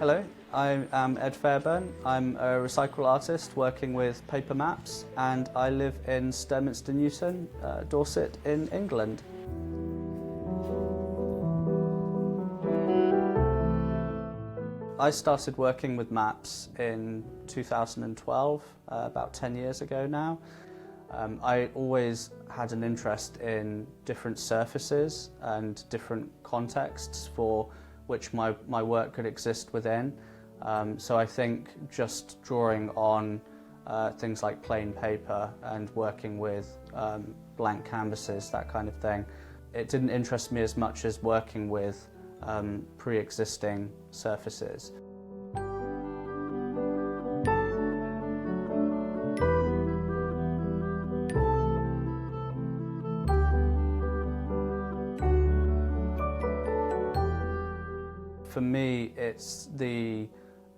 Hello, I am Ed Fairburn. I'm a recycle artist working with paper maps, and I live in Sturminster Newton, Dorset in England. I started working with maps in 2012, about 10 years ago now. I always had an interest in different surfaces and different contexts for which my work could exist within. So I think just drawing on things like plain paper and working with blank canvases, that kind of thing, it didn't interest me as much as working with pre-existing surfaces. For me, it's the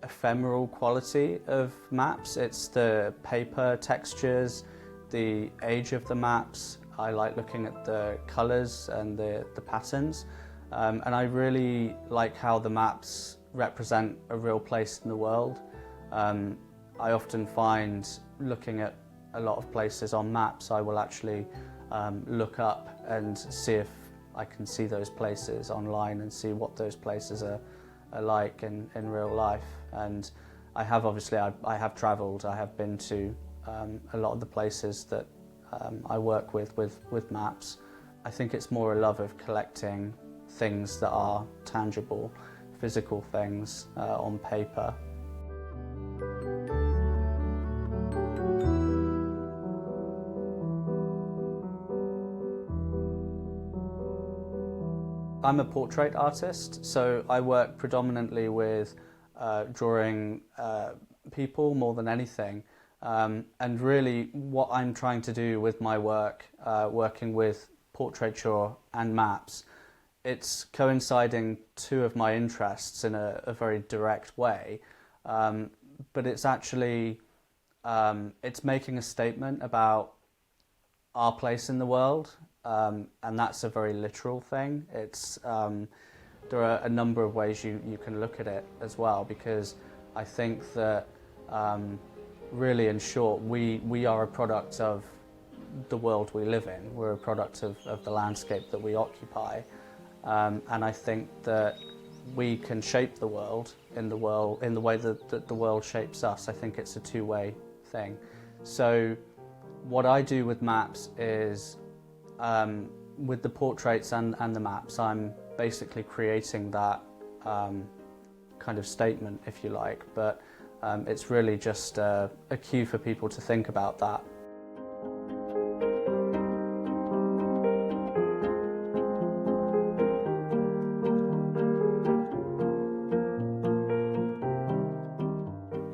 ephemeral quality of maps. It's the paper textures, the age of the maps. I like looking at the colours and the patterns. And I really like how the maps represent a real place in the world. I often find looking at a lot of places on maps, I will actually look up and see if I can see those places online and see what those places are like in real life. And I have obviously, I have travelled, I have been to a lot of the places that I work with maps. I think it's more a love of collecting things that are tangible, physical things on paper. I'm a portrait artist, so I work predominantly with drawing people more than anything. And really what I'm trying to do with my work, working with portraiture and maps, it's coinciding two of my interests in a very direct way, but it's actually, it's making a statement about our place in the world. And that's a very literal thing. It's, there are a number of ways you can look at it as well, because I think that really, in short, we are a product of the world we live in. We're a product of the landscape that we occupy. And I think that we can shape the world in the way that the world shapes us. I think it's a two-way thing. So what I do with maps is, with the portraits and the maps, I'm basically creating that kind of statement, if you like, but it's really just a cue for people to think about that.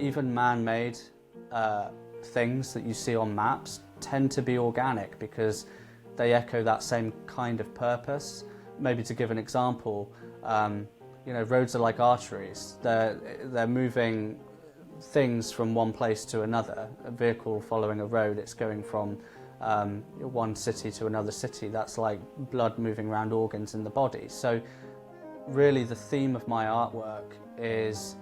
Even man-made things that you see on maps tend to be organic because they echo that same kind of purpose. Maybe to give an example, you know, roads are like arteries. They're moving things from one place to another. A vehicle following a road, it's going from one city to another city. That's like blood moving around organs in the body. So really the theme of my artwork is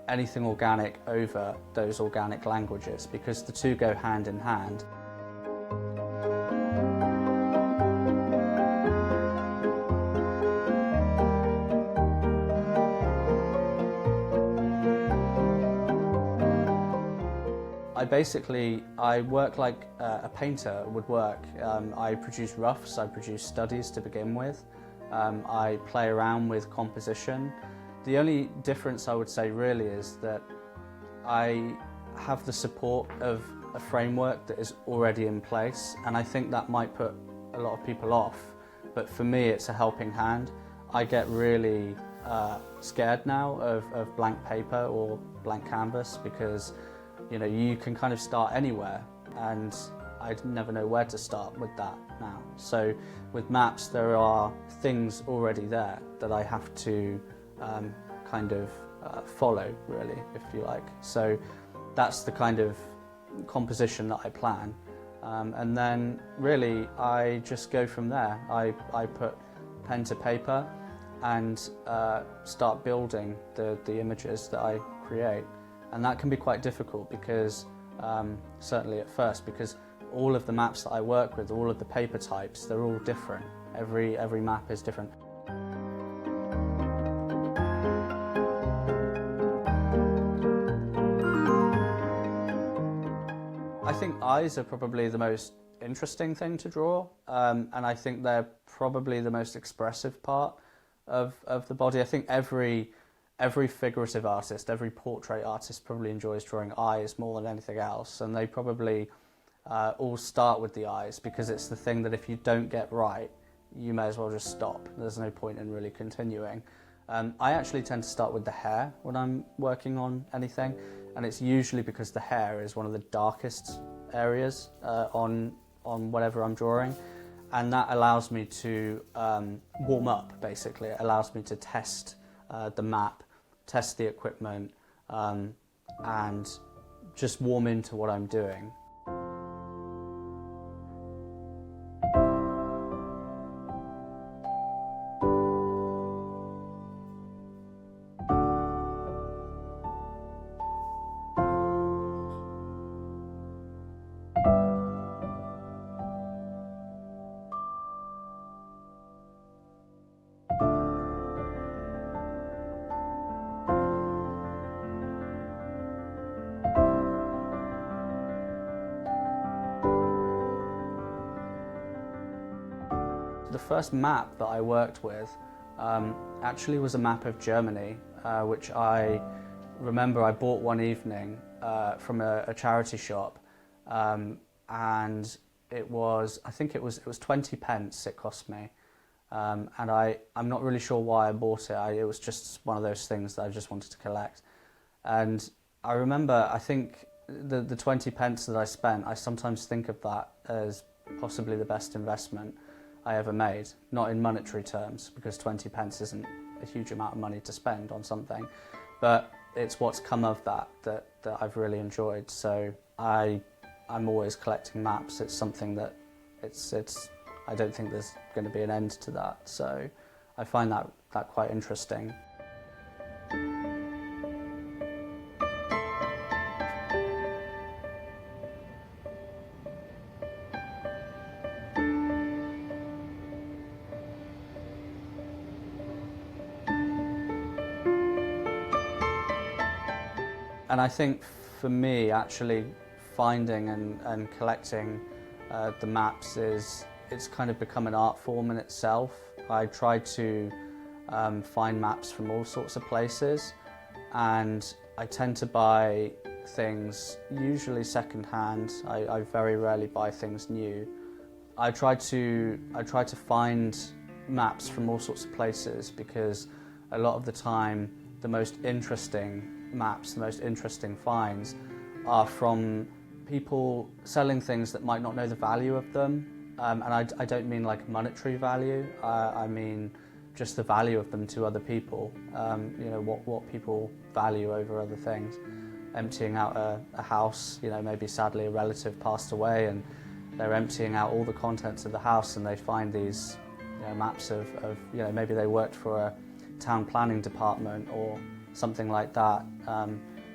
anything organic over those organic languages, because the two go hand in hand. I work like a painter would work. I produce roughs, I produce studies to begin with. I play around with composition. The only difference I would say really is that I have the support of a framework that is already in place, and I think that might put a lot of people off, but for me it's a helping hand. I get really scared now of blank paper or blank canvas, because you know, you can kind of start anywhere, and I'd never know where to start with that now. So with maps, there are things already there that I have to kind of follow, really, if you like. So that's the kind of composition that I plan. And then really I just go from there. I put pen to paper, and start building the images that I create. And that can be quite difficult because, certainly at first, because all of the maps that I work with, all of the paper types, they're all different. Every map is different. I think eyes are probably the most interesting thing to draw, and I think they're probably the most expressive part of the body. I think every figurative artist, every portrait artist probably enjoys drawing eyes more than anything else, and they probably all start with the eyes because it's the thing that if you don't get right, you may as well just stop. There's no point in really continuing. I actually tend to start with the hair when I'm working on anything, and it's usually because the hair is one of the darkest areas on whatever I'm drawing, and that allows me to warm up, basically. It allows me to test the map, test the equipment, and just warm into what I'm doing. The first map that I worked with actually was a map of Germany, which I remember I bought one evening from a charity shop, and it was, I think it was 20 pence it cost me, and I'm not really sure why I bought it. It was just one of those things that I just wanted to collect, and I remember, I think the 20 pence that I spent, I sometimes think of that as possibly the best investment I ever made, not in monetary terms, because 20 pence isn't a huge amount of money to spend on something, but it's what's come of that I've really enjoyed. So I'm always collecting maps. It's something that I don't think there's going to be an end to that, so I find that quite interesting. And I think for me, actually finding and collecting the maps it's kind of become an art form in itself. I try to find maps from all sorts of places, and I tend to buy things usually second-hand. I very rarely buy things new. I try to find maps from all sorts of places because a lot of the time the most interesting maps, the most interesting finds are from people selling things that might not know the value of them, and I don't mean like monetary value, I mean just the value of them to other people, you know, what people value over other things. Emptying out a house, you know, maybe sadly a relative passed away and they're emptying out all the contents of the house and they find these, you know, maps of you know, maybe they worked for a town planning department or something like that.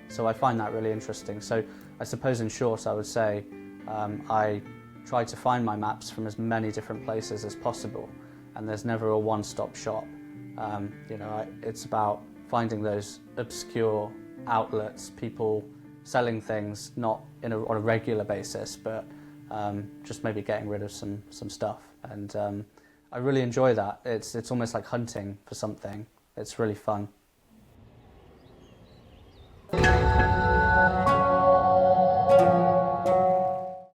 So I find that really interesting. So I suppose in short I would say I try to find my maps from as many different places as possible, and there's never a one-stop shop. You know, it's about finding those obscure outlets, people selling things not on a regular basis, but just maybe getting rid of some stuff. And I really enjoy that. It's almost like hunting for something. It's really fun.